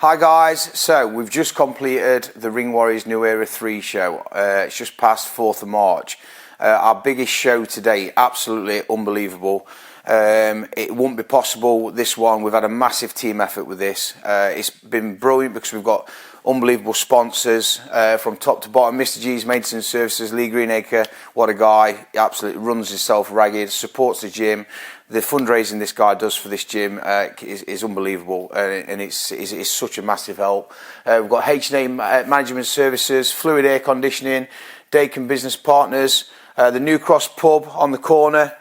Hi guys, so we've just completed the Ring Warriors New Era 3 show. It's just past 4th of March. Our biggest show to date, absolutely unbelievable. It wouldn't be possible, this one. We've had a massive team effort with this. It's been brilliant because we've got unbelievable sponsors from top to bottom. Mr. G's Maintenance Services, Lee Greenacre, what a guy. He absolutely runs himself ragged, supports the gym. The fundraising this guy does for this gym is unbelievable, and it's such a massive help. We've got H&A Management Services, Fluid Air Conditioning, Dakin Business Partners, the New Cross pub on the corner.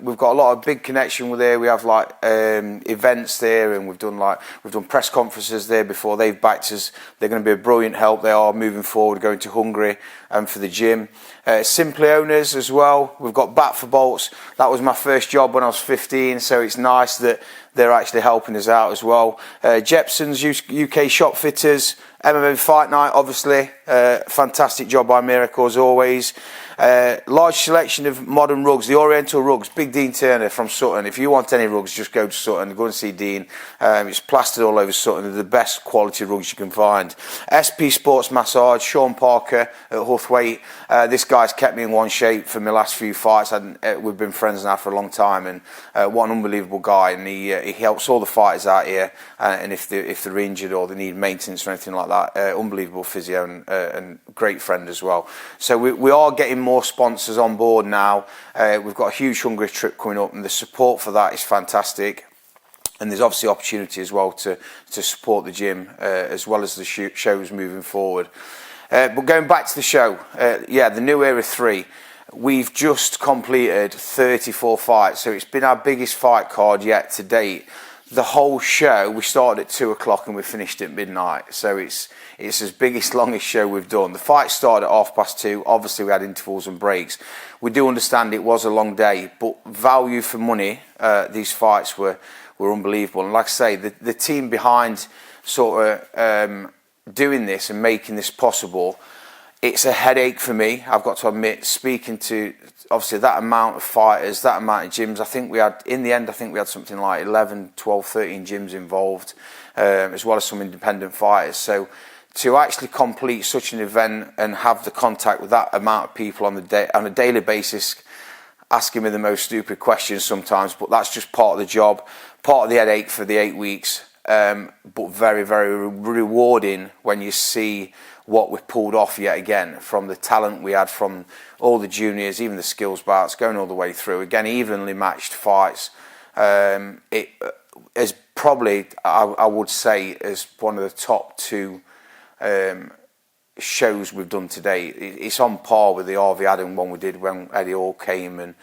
We've got a lot of big connection with there. We have like events there, and we've done press conferences there before. They've backed us. They're going to be a brilliant help. They are moving forward, going to Hungary for the gym. Simply Owners as well. We've got Bat for Bolts. That was my first job when I was 15, so it's nice that they're actually helping us out as well. Jepson's UK Shop Fitters, MMFN Fight Night, obviously. Fantastic job by Miracle as always. Large selection of modern rugs, the Oriental rugs, Big Dean Turner from Sutton. If you want any rugs, just go to Sutton, go and see Dean. It's plastered all over Sutton. They're the best quality rugs you can find. SP Sports Massage, Sean Parker at Huntley. This guy's kept me in one shape for my last few fights, and we've been friends now for a long time, and what an unbelievable guy. And he helps all the fighters out here, and if they're injured or they need maintenance or anything like that, unbelievable physio and great friend as well. So we are getting more sponsors on board now. We've got a huge Hungary trip coming up, and the support for that is fantastic. And there's obviously opportunity as well to support the gym as well as the shows moving forward. But going back to the show, the New Era 3, we've just completed 34 fights, so it's been our biggest fight card yet to date. The whole show, we started at 2 o'clock and we finished at midnight, so it's the biggest, longest show we've done. The fight started at 2:30. Obviously we had intervals and breaks. We do understand it was a long day, but value for money, these fights were unbelievable. And like I say, the team behind sort of doing this and making this possible, it's a headache for me, I've got to admit, speaking to obviously that amount of fighters, that amount of gyms. In the end I think we had something like 11, 12, 13 gyms involved, as well as some independent fighters. So to actually complete such an event and have the contact with that amount of people on a daily basis, asking me the most stupid questions sometimes, but that's just part of the job, part of the headache for the 8 weeks, but very, very rewarding when you see what we pulled off yet again, from the talent we had from all the juniors, even the skills bouts, going all the way through. Again, evenly matched fights. It is probably, I would say, is one of the top 2 shows we've done today. It's on par with the RV Adam one we did when Eddie Hall came, and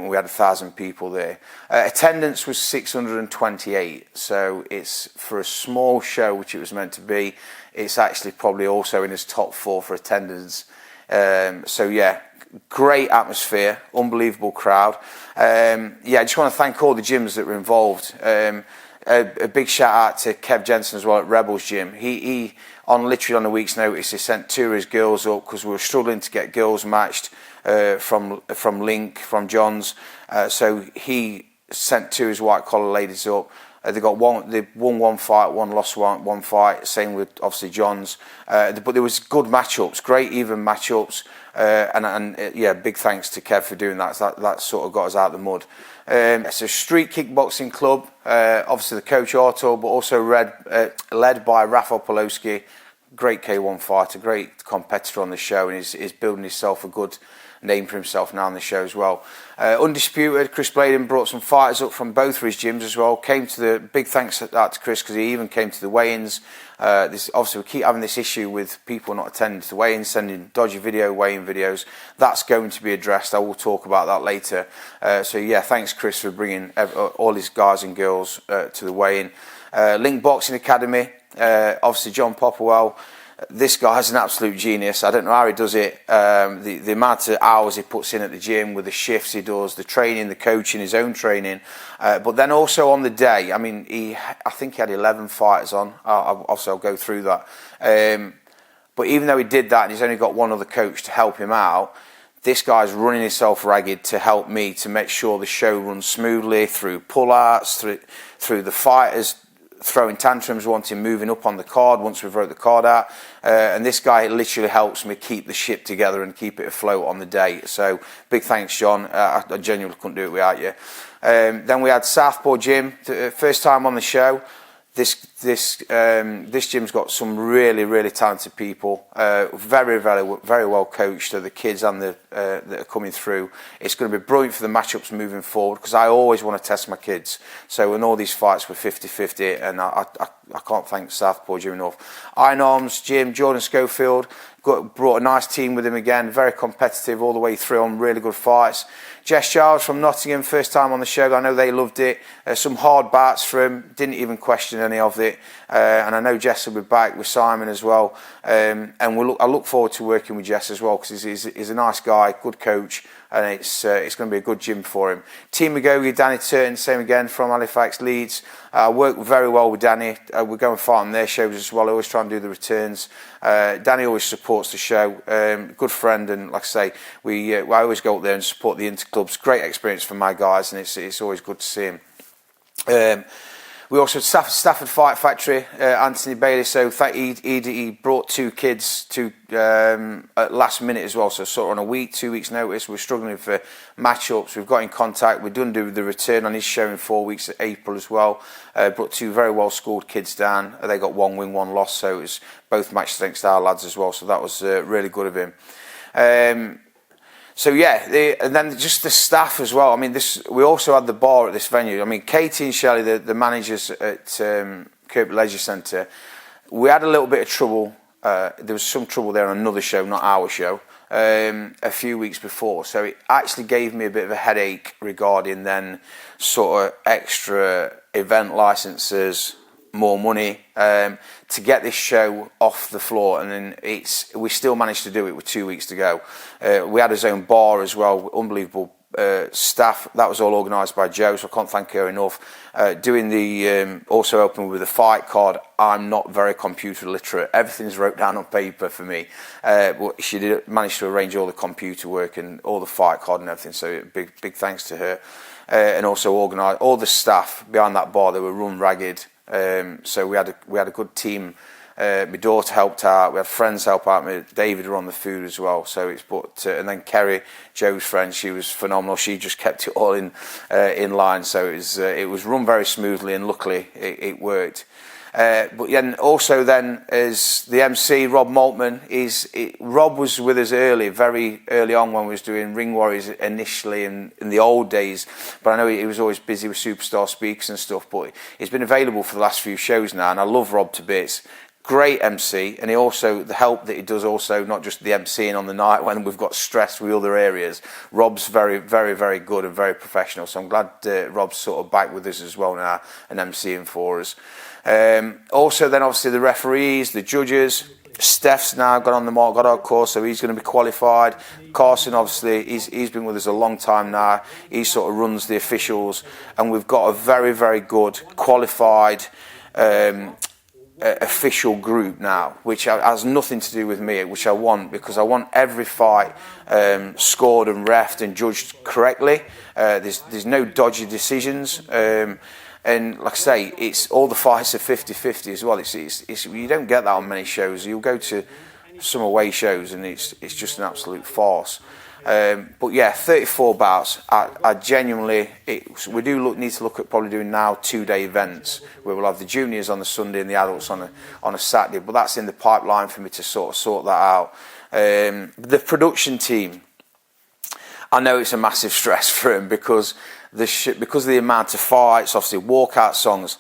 we had 1,000 people there. Attendance was 628, so it's, for a small show which it was meant to be, it's actually probably also in his top 4 for attendance. So yeah, great atmosphere, unbelievable crowd. I just want to thank all the gyms that were involved. A big shout out to Kev Jensen as well at Rebels Gym. He literally on a week's notice, he sent 2 of his girls up because we were struggling to get girls matched from Link, from John's. So he sent 2 of his white collar ladies up. They won one fight, one lost one fight. Same with obviously John's. But there was good matchups, great even matchups. Big thanks to Kev for doing that. That sort of got us out of the mud. It's a street kickboxing club. Obviously the coach Artur, but also led by Rafa Polowski. Great K1 fighter, great competitor on the show, and is building himself a good name for himself now on the show as well. Undisputed, Chris Bladen brought some fighters up from both of his gyms as well. Big thanks to Chris, because he even came to the weigh-ins. Obviously we keep having this issue with people not attending to the weigh-ins, sending dodgy weigh-in videos. That's going to be addressed. I will talk about that later. Thanks Chris for bringing all his guys and girls to the weigh-in. Link Boxing Academy, obviously John Popperwell. This guy's an absolute genius. I don't know how he does it. The amount of hours he puts in at the gym, with the shifts he does, the training, the coaching, his own training. But then also on the day, I mean, I think he had 11 fighters on. I'll go through that. But even though he did that and he's only got one other coach to help him out, this guy's running himself ragged to help me to make sure the show runs smoothly, through pull-outs, through the fighters throwing tantrums, wanting moving up on the card once we've wrote the card out, and this guy literally helps me keep the ship together and keep it afloat on the day. So big thanks, John. I genuinely couldn't do it without you. Then we had Southpaw Gym, first time on the show. This gym's got some really talented people, very well coached. The kids and that are coming through. It's going to be brilliant for the matchups moving forward, because I always want to test my kids. So in all these fights were 50-50, and I can't thank Southpaw Gym enough. Iron Arms Gym, Jordan Schofield, brought a nice team with him again, very competitive all the way through on really good fights. Jess Giles from Nottingham, first time on the show. I know they loved it. Some hard bats for him, didn't even question any of it. And I know Jess will be back with Simon as well. And I look forward to working with Jess as well, because he's a nice guy, good coach, and it's going to be a good gym for him. Team Magogi, Danny Turton, same again from Halifax, Leeds. I work very well with Danny. We go and fight on their shows as well. I always try and do the returns. Danny always supports the show. Good friend, and like I say, I always go up there and support the interclubs. Great experience for my guys, and it's always good to see him. We also had Stafford Fight Factory, Anthony Bailey. So he brought 2 kids to at last minute as well. So sort of on a 2 weeks notice. We're struggling for matchups. We've got in contact. We've done the return on his show in 4 weeks at April as well. Brought 2 very well scored kids down. They got 1 win, 1 loss. So it was both matches against our lads as well. So that was really good of him. So yeah, and then just the staff as well. I mean, we also had the bar at this venue. I mean, Katie and Shelley, the managers at Kirkby Leisure Centre, we had a little bit of trouble. There was some trouble there on another show, not our show, a few weeks before. So it actually gave me a bit of a headache regarding then sort of extra event licenses, more money to get this show off the floor, and then we still managed to do it with 2 weeks to go. We had his own bar as well, unbelievable staff. That was all organised by Jo, so I can't thank her enough. Doing the also opening with a fight card. I'm not very computer literate. Everything's wrote down on paper for me, but she did manage to arrange all the computer work and all the fight card and everything. So big thanks to her, and also organised all the staff behind that bar. They were run ragged. So we had a good team. My daughter helped out. We had friends help out. David were on the food as well. So and then Kerry, Joe's friend, she was phenomenal. She just kept it all in line. So it was run very smoothly, and luckily it worked. But then also then as the MC, Rob Maltman, Rob was with us very early on when we was doing Ring Warriors initially in the old days. But I know he was always busy with Superstar Speakers and stuff. But he's been available for the last few shows now, and I love Rob to bits. Great MC, and the help that he does also, not just the MCing on the night when we've got stress with other areas. Rob's very good and very professional. So I'm glad Rob's sort of back with us as well now and MCing for us. Also then obviously the referees, the judges. Steph's now got on the Mark Goddard course, so he's going to be qualified. Carson, obviously, he's been with us a long time now. He sort of runs the officials, and we've got a very good qualified official group now, which has nothing to do with me, which I want, because I want every fight scored and refed and judged correctly. There's no dodgy decisions. And like I say, it's all the fights are 50-50 as well. It's you don't get that on many shows. You'll go to some away shows and it's just an absolute farce. But yeah, 34 bouts. I genuinely, we need to look at probably doing now 2-day events where we'll have the juniors on the Sunday and the adults on a Saturday. But that's in the pipeline for me to sort that out. The production team, I know it's a massive stress for him because of the amount of fights, obviously walkout songs.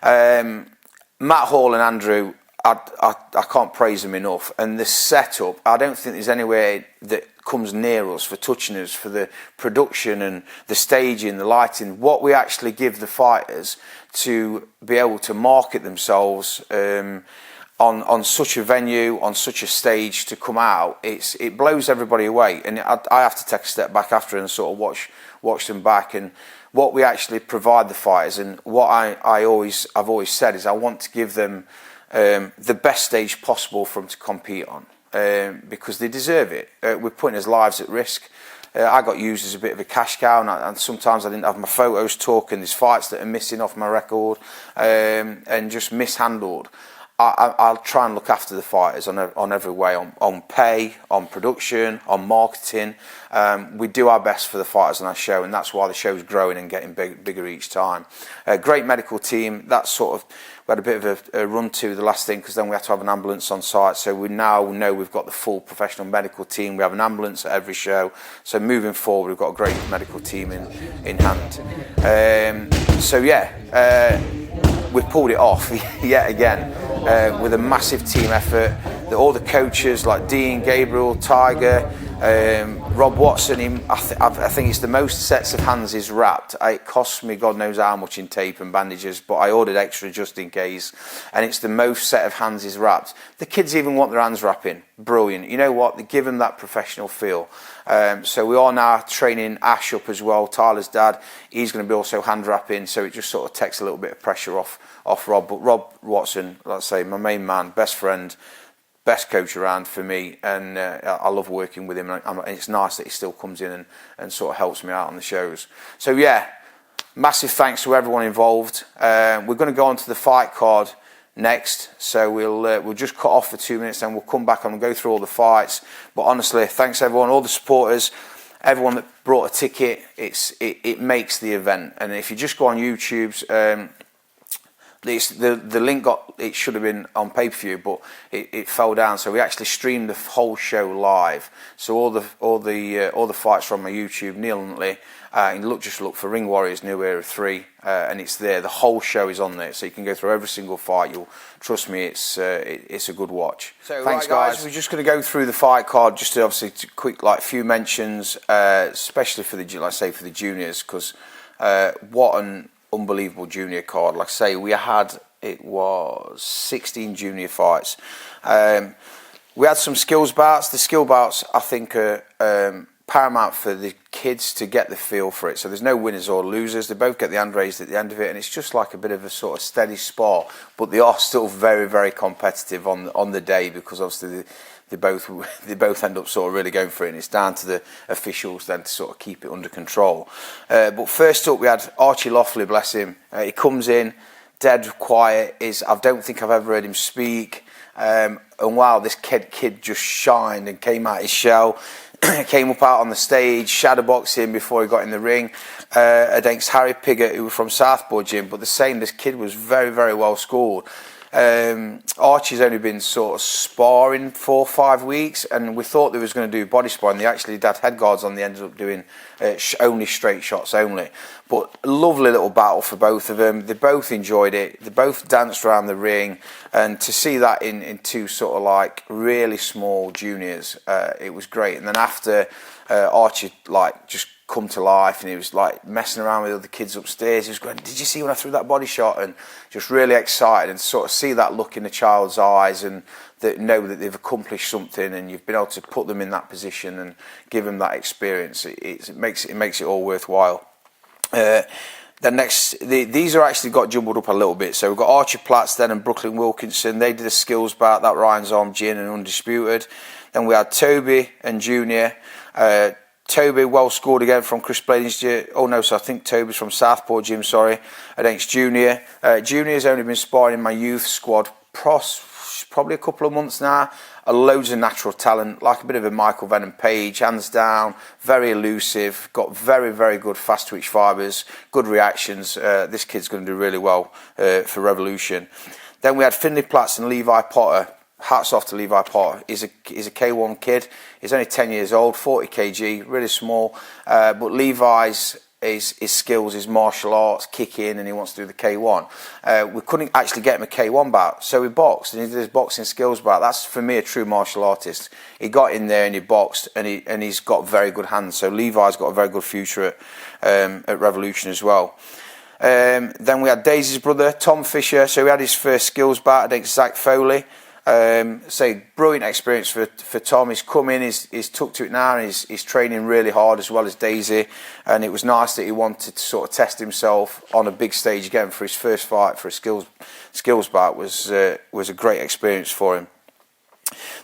Matt Hall and Andrew, I can't praise them enough. And the setup, I don't think there's anywhere that comes near us for touching us, for the production and the staging, the lighting, what we actually give the fighters to be able to market themselves on such a venue, on such a stage to come out. It blows everybody away. And I have to take a step back after and sort of watch them back, and what we actually provide the fighters, and what I've always said is I want to give them the best stage possible for them to compete on, because they deserve it. We're putting his lives at risk. I got used as a bit of a cash cow, and sometimes I didn't have my photos took, and there's fights that are missing off my record, and just mishandled. I'll try and look after the fighters on every way, on pay, on production, on marketing. We do our best for the fighters on our show, and that's why the show's growing and getting bigger each time. Great medical team. That's sort of, we had a bit of a run to the last thing, because then we had to have an ambulance on site. So we now know we've got the full professional medical team. We have an ambulance at every show. So moving forward, we've got a great medical team in hand. So yeah, we've pulled it off yet again, with a massive team effort. All the coaches like Dean, Gabriel, Tiger, Rob Watson, I think it's the most sets of hands he's wrapped. It costs me God knows how much in tape and bandages, but I ordered extra just in case, and it's the most set of hands he's wrapped. The kids even want their hands wrapping. Brilliant. You know what? They give them that professional feel. So we are now training Ash up as well, Tyler's dad. He's going to be also hand wrapping, so it just sort of takes a little bit of pressure off Rob. But Rob Watson, like I say, my main man, best friend, best coach around for me, and I love working with him, and it's nice that he still comes in and sort of helps me out on the shows. So yeah, massive thanks to everyone involved. We're going to go on to the fight card next, so we'll just cut off for 2 minutes, and we'll come back and go through all the fights. But honestly, thanks everyone, all the supporters, everyone that brought a ticket. It makes the event. And if you just go on YouTube's, the link it should have been on pay-per-view, but it fell down. So we actually streamed the whole show live. So all the fights from my YouTube, Neil Huntley. Just look for Ring Warriors New Era 3, and it's there. The whole show is on there, so you can go through every single fight. You'll trust me, it's a good watch. So thanks, guys. We're just going to go through the fight card, just to obviously quick few mentions, especially for the juniors, because what an unbelievable junior card. Like I say, it was 16 junior fights. We had some skills bouts. The skill bouts, I think, are paramount for the kids to get the feel for it. So there's no winners or losers. They both get the hand raised at the end of it, and it's just like a bit of a sort of steady sport. But they are still very, very competitive on the day, because obviously they both end up sort of really going for it, and it's down to the officials then to sort of keep it under control. But first up, we had Archie Loughley, bless him. He comes in dead quiet. I don't think I've ever heard him speak. And wow, this kid just shined and came out his shell. Came up out on the stage, shadowboxing before he got in the ring against Harry Piggott, who was from Southport Gym. But this kid was very, very well scored. Archie's only been sort of sparring 4 or 5 weeks, and we thought they was going to do body sparring. They actually had head guards on. They ended up doing only straight shots only. But a lovely little battle for both of them. They both enjoyed it. They both danced around the ring, and to see that in two sort of like really small juniors, it was great. And then after, Archie just come to life, and he was like messing around with other kids upstairs. He was going, "Did you see when I threw that body shot?" And just really excited, and sort of see that look in the child's eyes, and that know that they've accomplished something, and you've been able to put them in that position and give them that experience. It makes it all worthwhile. These are actually got jumbled up a little bit. So we've got Archie Platts then and Brooklyn Wilkinson. They did a skills bout, that Ryan's Arm Gin and Undisputed. Then we had Toby and Junior. Toby well scored again from Chris Blading's gym. Oh no, so I think Toby's from Southport Gym, sorry, against Junior. Junior's only been sparring in my youth squad probably a couple of months now. Loads of natural talent, like a bit of a Michael Venom Page, hands down, very elusive, got very, very good fast twitch fibres, good reactions. This kid's going to do really well for Revolution. Then we had Finley Platts and Levi Potter. Hats off to Levi Potter. He's a K1 kid. He's only 10 years old, 40 kg, really small. But Levi's his skills, his martial arts, kicking, and he wants to do the K1. We couldn't actually get him a K1 bout, so he boxed, and he did his boxing skills bout. That's for me a true martial artist. He got in there and he boxed, and he's got very good hands. So Levi's got a very good future at Revolution as well. Then we had Daisy's brother, Tom Fisher. So he had his first skills bout against Zach Foley. Brilliant experience for Tom. He's come in, he's took to it now, and he's training really hard as well as Daisy. And it was nice that he wanted to sort of test himself on a big stage again for his first fight for a skills bout. Was a great experience for him.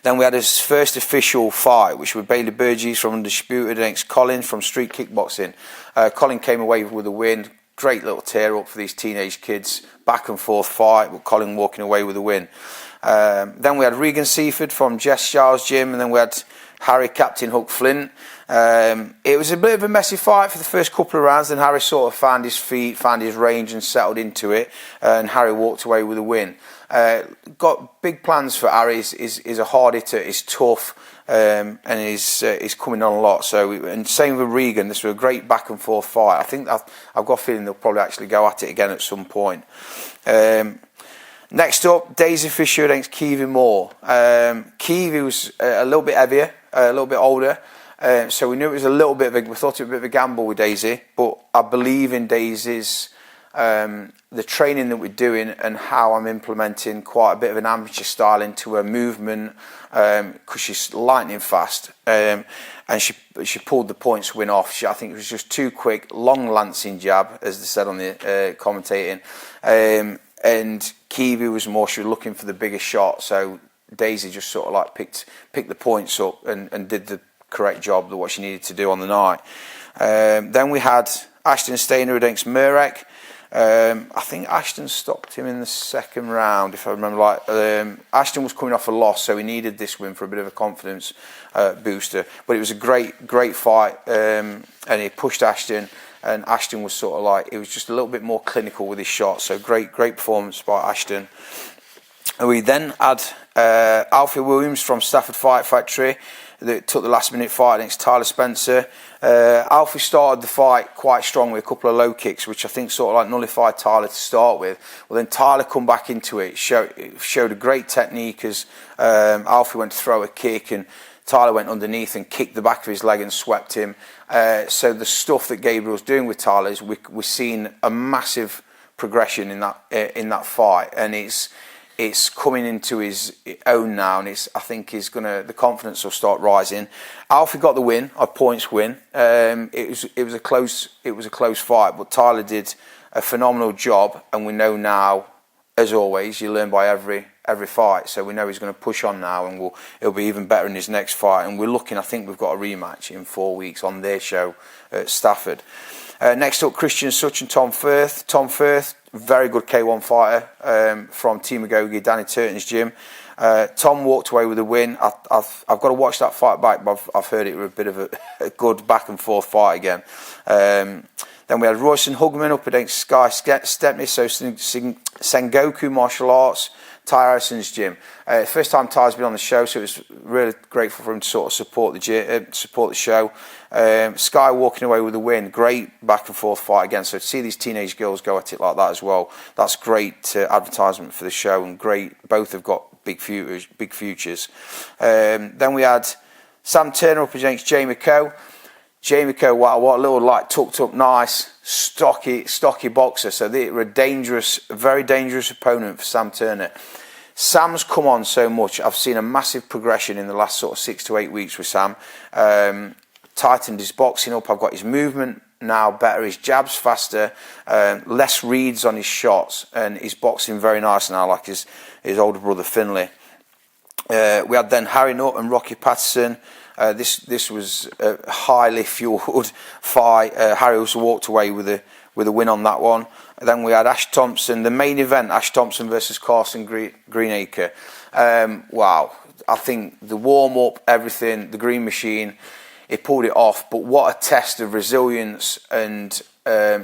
Then we had his first official fight, which was Bailey Burgess from Undisputed against Colin from Street Kickboxing. Colin came away with a win. Great little tear up for these teenage kids. Back and forth fight, with Colin walking away with a win. Then we had Regan Seaford from Jess Shaw's gym, and then we had Harry Captain Hook Flint. It was a bit of a messy fight for the first couple of rounds, then Harry sort of found his feet, found his range and settled into it, and Harry walked away with a win. Got big plans for Harry. He's a hard hitter, he's tough, and he's coming on a lot. So, and same with Regan, this was a great back and forth fight. I think I've got a feeling they'll probably actually go at it again at some point. Next up, Daisy Fisher against Kiwi Moore. Kiwi was a little bit heavier, a little bit older, so we knew it was a little bit of we thought it was a bit of a gamble with Daisy, but I believe in Daisy's, the training that we're doing and how I'm implementing quite a bit of an amateur style into her movement, because she's lightning fast, and she pulled the points win off. I think it was just too quick, long lancing jab, as they said on the commentating. And Kiwi was more, she was looking for the bigger shot, so Daisy just sort of like picked the points up and did the correct job of what she needed to do on the night. Then we had Ashton Stainer against Murek. I think Ashton stopped him in the second round, if I remember. Ashton was coming off a loss, so he needed this win for a bit of a confidence booster. But it was a great fight, and he pushed Ashton. And Ashton was sort of like, it was just a little bit more clinical with his shot. So great performance by Ashton. And we then had Alfie Williams from Stafford Fight Factory that took the last minute fight against Tyler Spencer. Alfie started the fight quite strong with a couple of low kicks, which I think sort of like nullified Tyler to start with. Well, then Tyler come back into it, showed a great technique as Alfie went to throw a kick and Tyler went underneath and kicked the back of his leg and swept him. So the stuff that Gabriel's doing with Tyler is we're seeing a massive progression in that fight, and it's coming into his own now, and I think the confidence will start rising. Alfie got the win, a points win. It was a close fight, but Tyler did a phenomenal job, and we know now, as always, you learn by every fight, so we know he's going to push on now, and he'll be even better in his next fight. And we're looking, I think we've got a rematch in 4 weeks on their show at Stafford. Next up, Christian Such and Tom Firth. Tom Firth, very good K1 fighter from Team Agogi, Danny Turton's gym. Tom walked away with a win. I've got to watch that fight back, but I've heard it was a bit of a good back and forth fight again. Then we had Royson Hugman up against Sky Stepney, so Sengoku Martial Arts, Ty Harrison's gym. First time Ty's been on the show, so it was really grateful for him to sort of support the show. Sky walking away with a win. Great back and forth fight again. So to see these teenage girls go at it like that as well, that's great advertisement for the show, and great. Both have got big futures. Then we had Sam Turner up against Jamie Coe. Jamie Coe, what a little like tucked up, nice, stocky boxer. So they were a very dangerous opponent for Sam Turner. Sam's come on so much. I've seen a massive progression in the last sort of 6 to 8 weeks with Sam. Tightened his boxing up. I've got his movement now better. His jabs faster. Less reads on his shots, and his boxing very nice now, like his older brother Finlay. We had then Harry Nutt and Rocky Patterson. This was a highly fueled fight. Harry also walked away with a win on that one. And then we had Ash Thompson, the main event, Ash Thompson versus Carson Greenacre. Wow, I think the warm-up, everything, the green machine, it pulled it off. But what a test of resilience and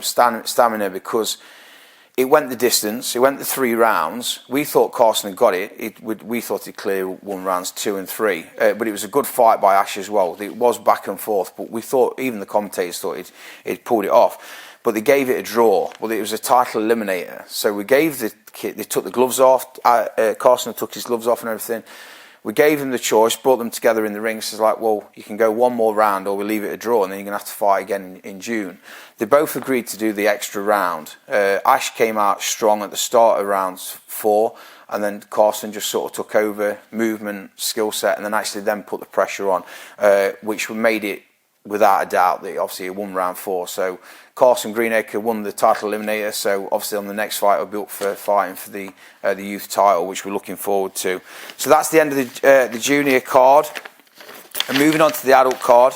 stamina, because it went the distance. It went the 3 rounds. We thought Carson had got it. We thought he'd clear 1 rounds 2 and 3. But it was a good fight by Ash as well. It was back and forth. But we thought, even the commentators thought he'd pulled it off. But they gave it a draw. Well, it was a title eliminator. So we gave the kid, they took the gloves off. Carson took his gloves off and everything. We gave them the choice, brought them together in the ring. So it's like, well, you can go 1 more round or we'll leave it a draw, and then you're going to have to fight again in June. They both agreed to do the extra round. Ash came out strong at the start of rounds 4, and then Carson just sort of took over movement, skill set, and then actually then put the pressure on, which made it without a doubt that obviously he won round 4. So Carson Greenacre won the title eliminator. So obviously on the next fight, he'll be up for fighting for the youth title, which we're looking forward to. So that's the end of the junior card. And moving on to the adult card.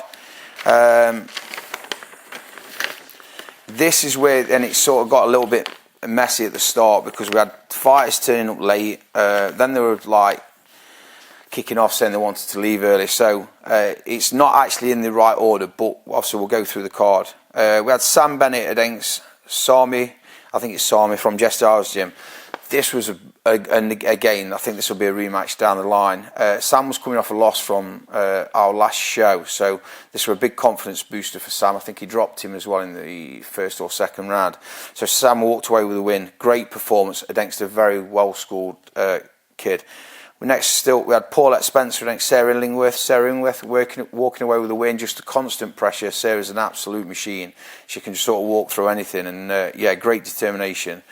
This is where, and it sort of got a little bit messy at the start because we had fighters turning up late. Then they were like kicking off saying they wanted to leave early. So it's not actually in the right order, but obviously we'll go through the card. We had Sam Bennett against Sami, I think it's Sami from Jester's gym. This was, and again, I think this will be a rematch down the line. Sam was coming off a loss from our last show, so this was a big confidence booster for Sam. I think he dropped him as well in the first or second round. So Sam walked away with a win. Great performance against a very well-schooled kid. We had Paulette Spencer against Sarah Illingworth. Sarah Illingworth walking away with a win, just a constant pressure. Sarah's an absolute machine. She can just sort of walk through anything, and yeah, great determination.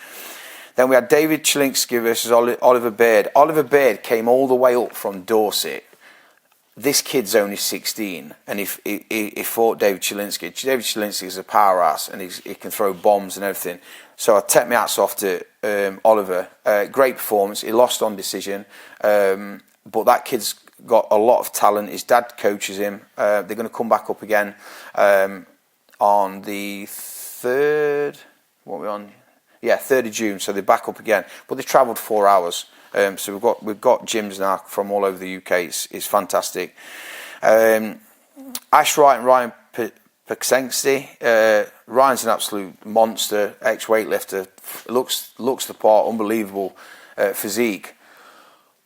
Then we had David Chilinsky versus Oliver Baird. Oliver Baird came all the way up from Dorset. This kid's only 16, and he fought David Chilinsky. David Chilinsky is a powerhouse, and he can throw bombs and everything. So I take my hats off to Oliver. Great performance. He lost on decision, but that kid's got a lot of talent. His dad coaches him. They're going to come back up again on the 3rd. What are we on? Yeah, 3rd of June, so they're back up again. But they travelled 4 hours. So we've got gyms now from all over the UK. It's fantastic. Ash Wright and Ryan Peksenksi. Ryan's an absolute monster, ex-weightlifter. Looks the part, unbelievable physique.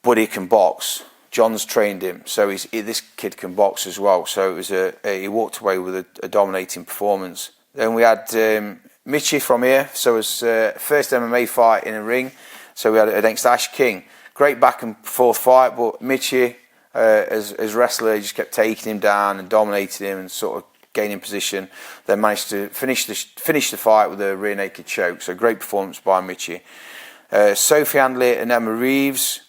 But he can box. John's trained him, so this kid can box as well. So it was he walked away with a dominating performance. Then we had Mitchie from here, so it was first MMA fight in a ring. So we had it against Ash King. Great back and forth fight, but Mitchie, as wrestler, he just kept taking him down and dominating him and sort of gaining position. Then managed to finish the fight with a rear naked choke. So great performance by Mitchie. Sophie Handley and Emma Reeves.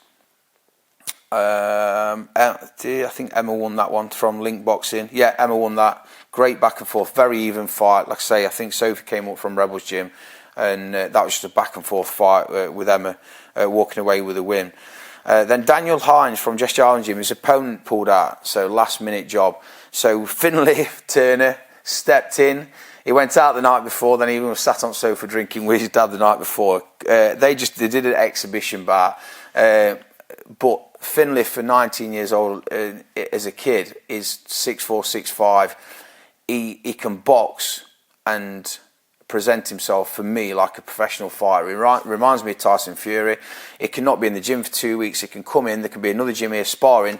I think Emma won that one from Link Boxing. Yeah, Emma won that. Great back and forth, very even fight. Like I say, I think Sophie came up from Rebels Gym, and that was just a back and forth fight with Emma walking away with a win. Then Daniel Hines from Jess Jarlin's gym, his opponent pulled out, so last minute job. So Finlay Turner stepped in. He went out the night before, then he even was sat on the sofa drinking with his dad the night before. They did an exhibition bout, but Finlay, for 19 years old as a kid, is 6'4", 6'5". He can box and present himself, for me, like a professional fighter. He reminds me of Tyson Fury. He cannot be in the gym for 2 weeks. He can come in. There can be another gym here sparring.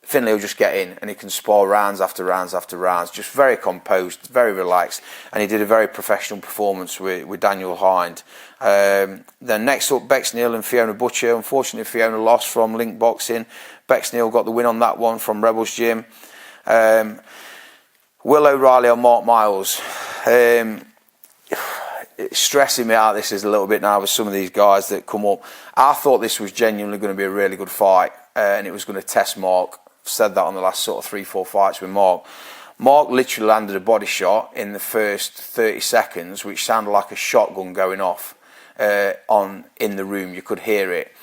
Finlay will just get in and he can spar rounds after rounds after rounds. Just very composed, very relaxed. And he did a very professional performance with Daniel Hind. Then next up, Bex Neal and Fiona Butcher. Unfortunately, Fiona lost from Link Boxing. Bex Neal got the win on that one from Rebels Gym. Will O'Reilly and Mark Miles. It's stressing me out, this is a little bit now with some of these guys that come up. I thought this was genuinely going to be a really good fight, and it was going to test Mark. I've said that on the last sort of 3-4 fights with Mark. Mark literally landed a body shot in the first 30 seconds, which sounded like a shotgun going off in the room. You could hear it.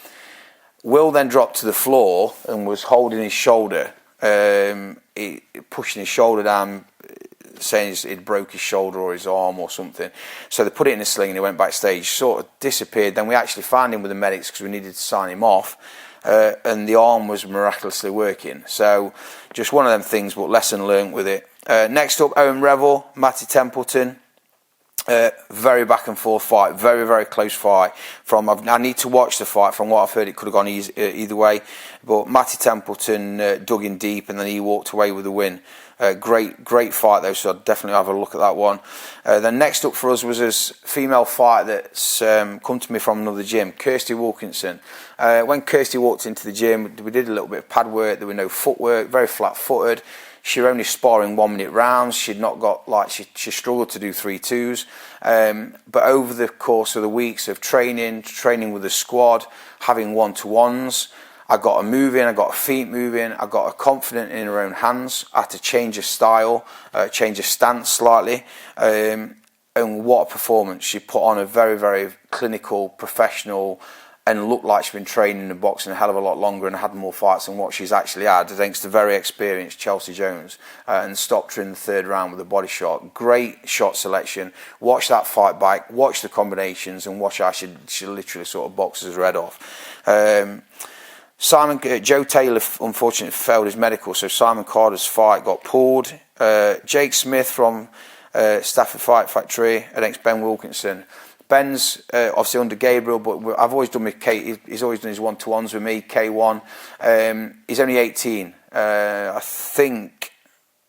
Will then dropped to the floor and was holding his shoulder, pushing his shoulder down, saying he'd broke his shoulder or his arm or something. So they put it in a sling and he went backstage, sort of disappeared. Then we actually found him with the medics because we needed to sign him off, and the arm was miraculously working. So just one of them things, but lesson learned with it. Next up, Owen Revel, Matty Templeton. Very back and forth fight, very, very close fight. I need to watch the fight. From what I've heard, it could have gone either way. But Matty Templeton dug in deep and then he walked away with the win. Great fight though, so I'd definitely have a look at that one. Then next up for us was this female fighter that's come to me from another gym, Kirsty Wilkinson. When Kirsty walked into the gym, we did a little bit of pad work. There were no footwork, very flat-footed. She were only sparring 1 minute rounds. She'd not got, she struggled to do 3-2s. But over the course of the weeks of training with the squad, having one-to-ones, I got her moving, I got her feet moving, I got her confident in her own hands. I had to change her style, change her stance slightly. And what a performance. She put on a very, very clinical, professional, and looked like she'd been training in the boxing a hell of a lot longer and had more fights than what she's actually had against the very experienced Chelsea Jones, and stopped her in the third round with a body shot. Great shot selection. Watch that fight back, watch the combinations, and watch how she literally sort of boxes her head off. Joe Taylor unfortunately failed his medical, so Simon Carter's fight got pulled. Jake Smith from Stafford Fight Factory against Ben Wilkinson. Ben's obviously under Gabriel, but I've always done with Kate. He's always done his one-to-ones with me, K1. He's only 18. I think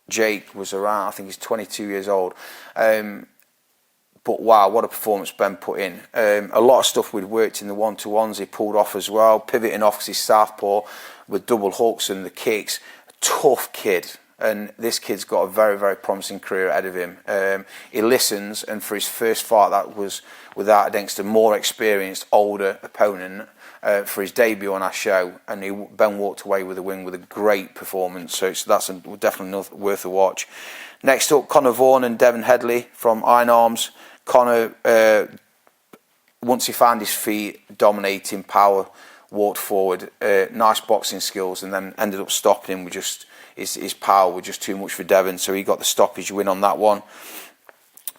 Jake was around, I think he's 22 years old. But wow, what a performance Ben put in. A lot of stuff we'd worked in the one-to-ones, he pulled off as well, pivoting off because he's southpaw with double hooks and the kicks. Tough kid. And this kid's got a very, very promising career ahead of him. He listens, and for his first fight, that was without against a more experienced, older opponent for his debut on our show. And Ben walked away with a win with a great performance. So that's definitely worth a watch. Next up, Conor Vaughan and Devon Headley from Iron Arms. Conor, once he found his feet, dominating power, walked forward, nice boxing skills, and then ended up stopping him with just his power was just too much for Devon, so he got the stoppage win on that one.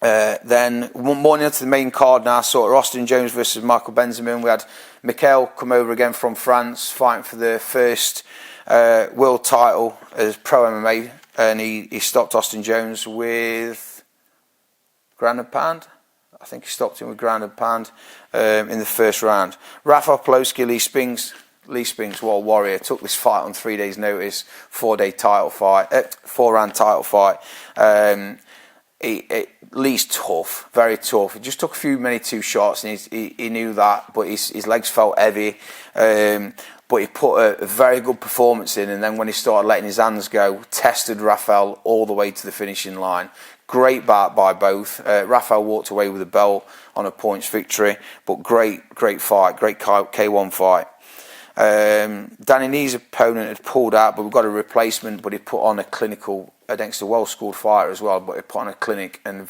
Then one morning into the main card now, sort of Austin Jones versus Michael Benjamin. We had Mikel come over again from France, fighting for the first world title as pro MMA, and he stopped Austin Jones with ground and pound. I think he stopped him with ground and pound in the first round. Rafael Polowski, Lee Spinks, what a warrior, took this fight on 3 days' notice, 4-day title fight, 4-round title fight. Lee's tough, very tough. He just took many two shots, and he knew that, but his legs felt heavy. But he put a very good performance in, and then when he started letting his hands go, tested Rafael all the way to the finishing line. Great bout by both. Rafael walked away with a belt on a points victory, but great fight, great K1 fight. Danny Nee's opponent had pulled out, but we've got a replacement, but he put on a clinical against a well-schooled fighter as well, but he put on a clinic, and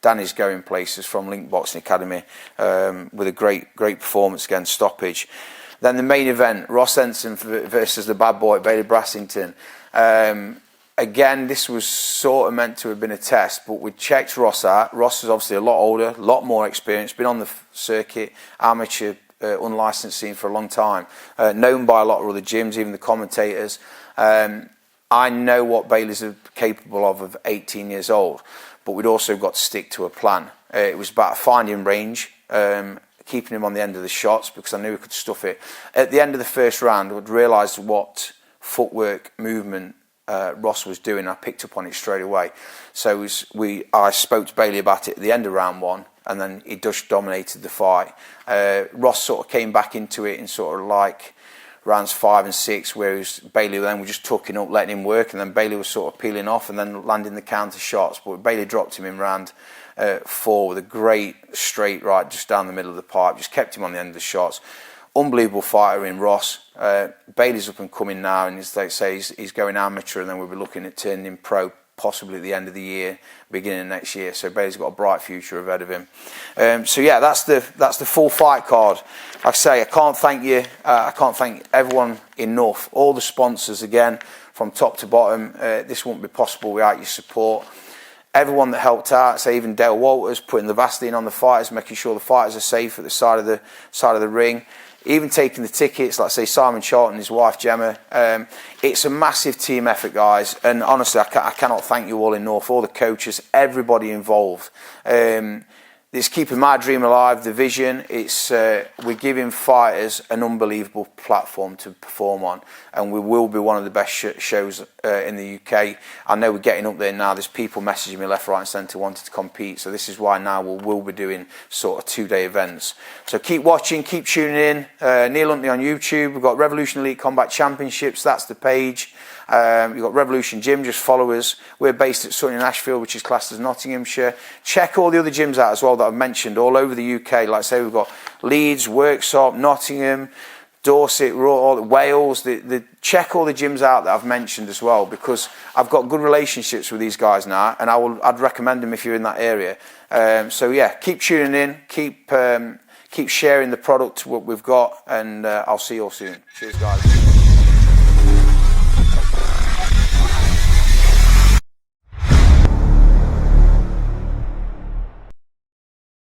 Danny's going places from Link Boxing Academy with a great performance against stoppage. Then the main event, Ross Ensign versus the bad boy, Bailey Brassington. Again, this was sort of meant to have been a test, but we checked Ross out. Ross is obviously a lot older, a lot more experienced, been on the circuit, amateur, unlicensed scene for a long time, known by a lot of other gyms, even the commentators. I know what Bailey's capable of 18 years old, but we'd also got to stick to a plan. It was about finding range, keeping him on the end of the shots, because I knew we could stuff it. At the end of the first round, I'd realised what footwork, movement Ross was doing. I picked up on it straight away. So I spoke to Bailey about it at the end of round one, and then he just dominated the fight. Ross sort of came back into it in sort of like rounds 5 and 6, whereas Bailey then was just tucking up, letting him work, and then Bailey was sort of peeling off and then landing the counter shots. But Bailey dropped him in round 4 with a great straight right just down the middle of the pipe, just kept him on the end of the shots. Unbelievable fighter in Ross. Bailey's up and coming now, and as they say, he's going amateur, and then we'll be looking at turning him pro possibly at the end of the year, beginning of next year. So Bailey's got a bright future ahead of him. So yeah, that's the full fight card. Like I say, I can't thank everyone enough. All the sponsors again, from top to bottom. This wouldn't be possible without your support. Everyone that helped out, say even Dale Walters, putting the Vaseline on the fighters, making sure the fighters are safe at the side of the ring. Even taking the tickets, like say Simon Charlton and his wife Gemma. It's a massive team effort, guys, and honestly I cannot thank you all enough, all the coaches, everybody involved. It's keeping my dream alive, the vision. It's we're giving fighters an unbelievable platform to perform on, and we will be one of the best shows in the UK. I know we're getting up there now. There's people messaging me left, right and centre wanting to compete, so this is why now we'll be doing sort of 2-day events. So keep watching, keep tuning in. Neil Huntley on YouTube. We've got Revolution Elite Combat Championships, that's the page. You've got Revolution Gym, just follow us. We're based at Sutton in Ashfield, which is classed as Nottinghamshire. Check all the other gyms out as well that I've mentioned all over the UK. Like I say, we've got Leeds, Worksop, Nottingham, Dorset, Wales, check all the gyms out that I've mentioned as well, because I've got good relationships with these guys now, and I'd recommend them if you're in that area. So yeah, keep tuning in, keep sharing the product what we've got, and I'll see you all soon. Cheers, guys.